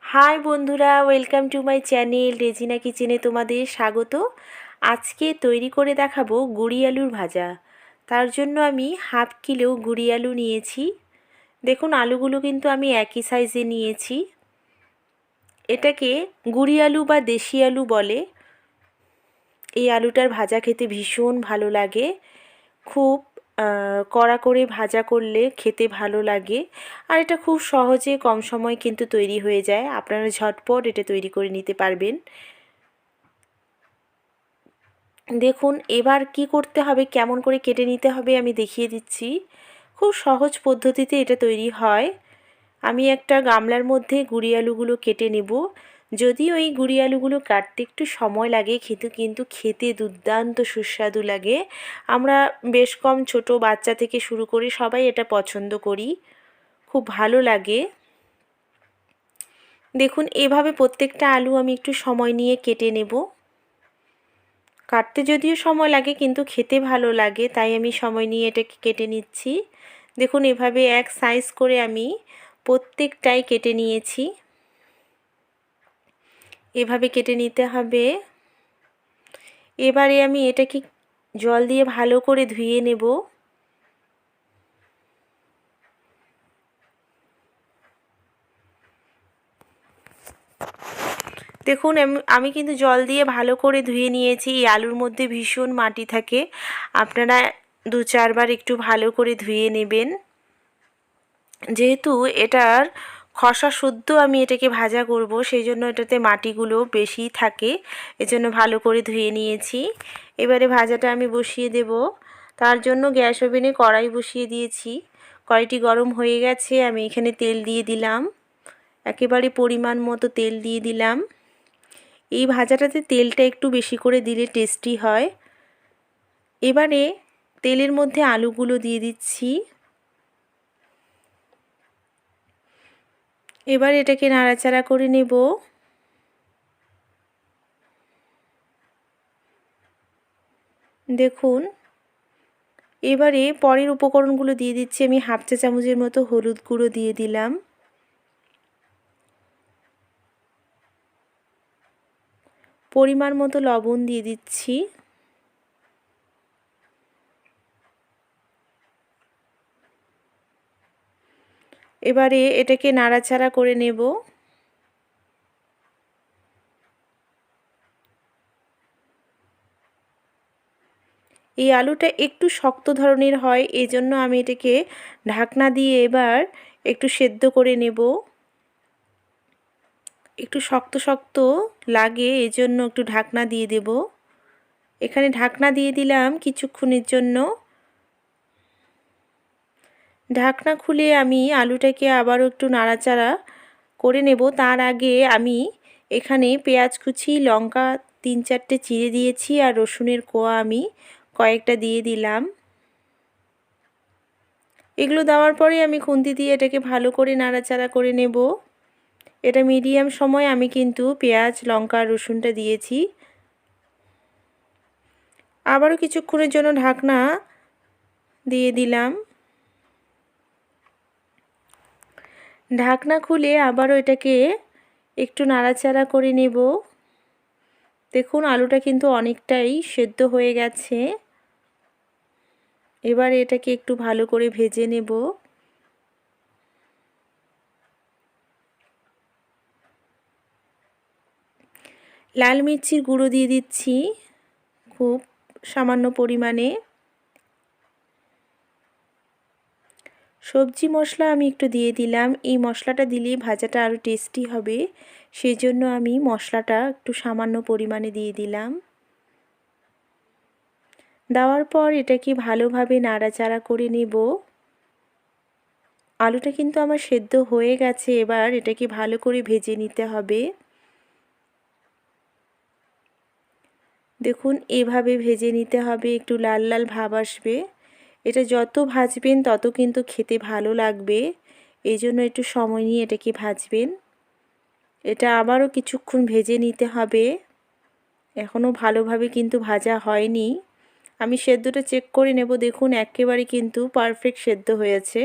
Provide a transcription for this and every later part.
High বন্ধুরা, welcome to my channel Rezina কিচেনে তোমাদের স্বাগত। আজকে তৈরি করে দেখাবো গুঁড়ি আলুর ভাজা। তার জন্য আমি হাফ কিলো গুঁড়ি আলু নিয়েছি। দেখুন আলুগুলো কিন্তু আমি একই সাইজে নিয়েছি। এটাকে গুঁড়ি আলু বা দেশি আলু বলে। এই আলুটার ভাজা খেতে ভীষণ ভালো লাগে। খুব কড়া করে ভাজা করলে খেতে ভালো লাগে। আর এটা খুব সহজে কম সময় কিন্তু তৈরি হয়ে যায়। আপনারা ঝটপট এটা তৈরি করে নিতে পারবেন। দেখুন এবার কি করতে হবে, কেমন করে কেটে নিতে হবে আমি দেখিয়ে দিচ্ছি। খুব সহজ পদ্ধতিতে এটা তৈরি হয়। আমি একটা গামলার মধ্যে গুঁড়ি আলুগুলো কেটে নেব। যদিও এই গুঁড়ি আলুগুলো কাটতে একটু সময় লাগে, কিন্তু খেতে দুর্দান্ত সুস্বাদু লাগে। আমরা বেশ কম ছোট বাচ্চা থেকে শুরু করে সবাই এটা পছন্দ করি, খুব ভালো লাগে। দেখুন এভাবে প্রত্যেকটা আলু আমি একটু সময় নিয়ে কেটে নেব। কাটতে যদিও সময় লাগে কিন্তু খেতে ভালো লাগে, তাই আমি সময় নিয়ে এটাকে কেটে নিচ্ছি। দেখুন এভাবে এক সাইজ করে আমি প্রত্যেকটাই কেটে নিয়েছি। এভাবে কেটে নিতে হবে। এবারে আমি এটাকে জল দিয়ে ভালো করে ধুয়ে নেব। দেখুন আমি কিন্তু জল দিয়ে ভালো করে ধুয়ে নিয়েছি। এই আলুর মধ্যে ভীষণ মাটি থাকে, আপনারা 2-4 বার একটু ভালো করে ধুয়ে নেবেন। যেহেতু এটার খসা শুদ্ধ আমি এটাকে ভাজা করব, সেই জন্য এটাতে মাটিগুলো বেশি থাকে, এজন্য ভালো করে ধুয়ে নিয়েছি। এবারে ভাজাটা আমি বসিয়ে দেব। তার জন্য গ্যাস ওভেনে কড়াই বসিয়ে দিয়েছি। কড়াইটি গরম হয়ে গেছে, আমি এখানে তেল দিয়ে দিলাম। একেবারে পরিমাণ মতো তেল দিয়ে দিলাম। এই ভাজাটাতে তেলটা একটু বেশি করে দিলে টেস্টি হয়। এবারে তেলের মধ্যে আলুগুলো দিয়ে দিচ্ছি। এবার এটাকে নাড়াচাড়া করে নেব। দেখুন এবারে পরের উপকরণগুলো দিয়ে দিচ্ছি। আমি হাফ চা চামচের মতো হলুদ গুঁড়ো দিয়ে দিলাম। পরিমাণ মতো লবণ দিয়ে দিচ্ছি। এবারে এটাকে নাড়াচাড়া করে নেব। এই আলুটা একটু শক্ত ধরনের হয়, এজন্য আমি এটাকে ঢাকনা দিয়ে এবার একটু সেদ্ধ করে নেব। একটু শক্ত শক্ত লাগে, এজন্য একটু ঢাকনা দিয়ে দেব। এখানে ঢাকনা দিয়ে দিলাম কিছুক্ষণের জন্য। ঢাকনা খুলে আমি আলুটাকে আবারও একটু নাড়াচাড়া করে নেব। তার আগে আমি এখানে পেঁয়াজ কুচি, লঙ্কা 3-4টে চিড়ে দিয়েছি, আর রসুনের কোয়া আমি কয়েকটা দিয়ে দিলাম। এগুলো দেওয়ার পরে আমি খুন্তি দিয়ে এটাকে ভালো করে নাড়াচাড়া করে নেব। এটা মিডিয়াম সময়ে আমি কিন্তু পেঁয়াজ, লঙ্কা, রসুনটা দিয়েছি। আবারও কিছুক্ষণের জন্য ঢাকনা দিয়ে দিলাম। ঢাকনা খুলে আবারও এটাকে একটু নাড়াচাড়া করে নেব। দেখুন আলুটা কিন্তু অনেকটাই সেদ্ধ হয়ে গেছে। এবার এটাকে একটু ভালো করে ভেজে নেব। লাল মির্চির গুঁড়ো দিয়ে দিচ্ছি খুব সামান্য পরিমাণে। সবজি মশলা আমি একটু দিয়ে দিলাম। এই মশলাটা দিলে ভাজাটা আরও টেস্টি হবে, সেই জন্য আমি মশলাটা একটু সামান্য পরিমাণে দিয়ে দিলাম। দেওয়ার পর এটাকে ভালোভাবে নাড়াচাড়া করে নেব। আলুটা কিন্তু আমার সেদ্ধ হয়ে গেছে, এবার এটাকে ভালো করে ভেজে নিতে হবে। দেখুন এভাবে ভেজে নিতে হবে, একটু লাল লাল ভাব আসবে। এটা যত ভাজবেন তত কিন্তু খেতে ভালো লাগবে, এই জন্য একটু সময় নিয়ে এটাকে ভাজবেন। এটা আবারও কিছুক্ষণ ভেজে নিতে হবে। এখনও ভালোভাবে কিন্তু ভাজা হয়নি। আমি সেদ্ধটা চেক করে নেব। দেখুন একেবারে কিন্তু পারফেক্ট সেদ্ধ হয়েছে।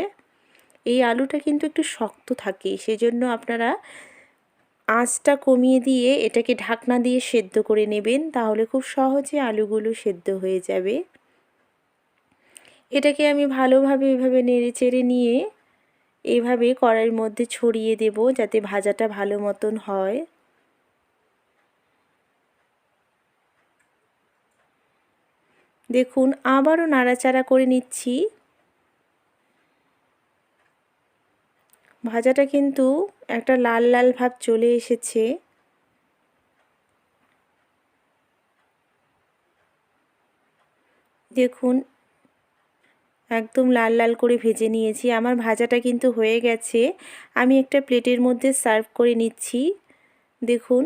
এই আলুটা কিন্তু একটু শক্ত থাকে, সেজন্য আপনারা আঁচটা কমিয়ে দিয়ে এটাকে ঢাকনা দিয়ে সেদ্ধ করে নেবেন, তাহলে খুব সহজে আলুগুলো সেদ্ধ হয়ে যাবে। এটাকে আমি ভালোভাবে এভাবে নেড়ে চেড়ে নিয়ে এইভাবে কড়াইয়ের মধ্যে ছড়িয়ে দেব, যাতে ভাজাটা ভালো মতন হয়। দেখুন আবারও নাড়াচাড়া করে নিচ্ছি। ভাজাটা কিন্তু একটা লাল লাল ভাব চলে এসেছে। দেখুন একদম লাল লাল করে ভেজে নিয়েছি। আমার ভাজাটা কিন্তু হয়ে গেছে। আমি একটা প্লেটের মধ্যে সার্ভ করে নিচ্ছি। দেখুন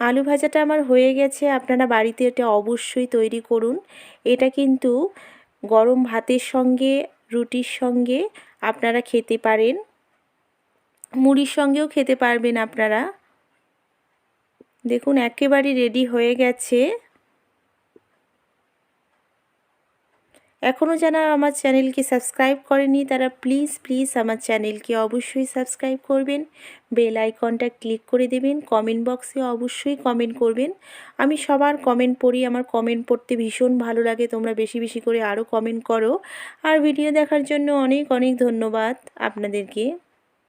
আলু ভাজাটা আমার হয়ে গেছে। আপনারা বাড়িতে এটা অবশ্যই তৈরি করুন। এটা কিন্তু গরম ভাতের সঙ্গে, রুটির সঙ্গে আপনারা খেতে পারেন, মুড়ির সঙ্গেও খেতে পারবেন আপনারা। দেখুন একেবারে রেডি হয়ে গেছে। এখনও যারা আমার চ্যানেলকে সাবস্ক্রাইব করেনি তারা প্লিজ আমার চ্যানেলকে অবশ্যই সাবস্ক্রাইব করবেন, বেল আইকনটা ক্লিক করে দেবেন, কমেন্ট বক্সে অবশ্যই কমেন্ট করবেন। আমি সবার কমেন্ট পড়ি, আমার কমেন্ট পড়তে ভীষণ ভালো লাগে। তোমরা বেশি বেশি করে আরও কমেন্ট করো। আর ভিডিও দেখার জন্য অনেক অনেক ধন্যবাদ আপনাদেরকে।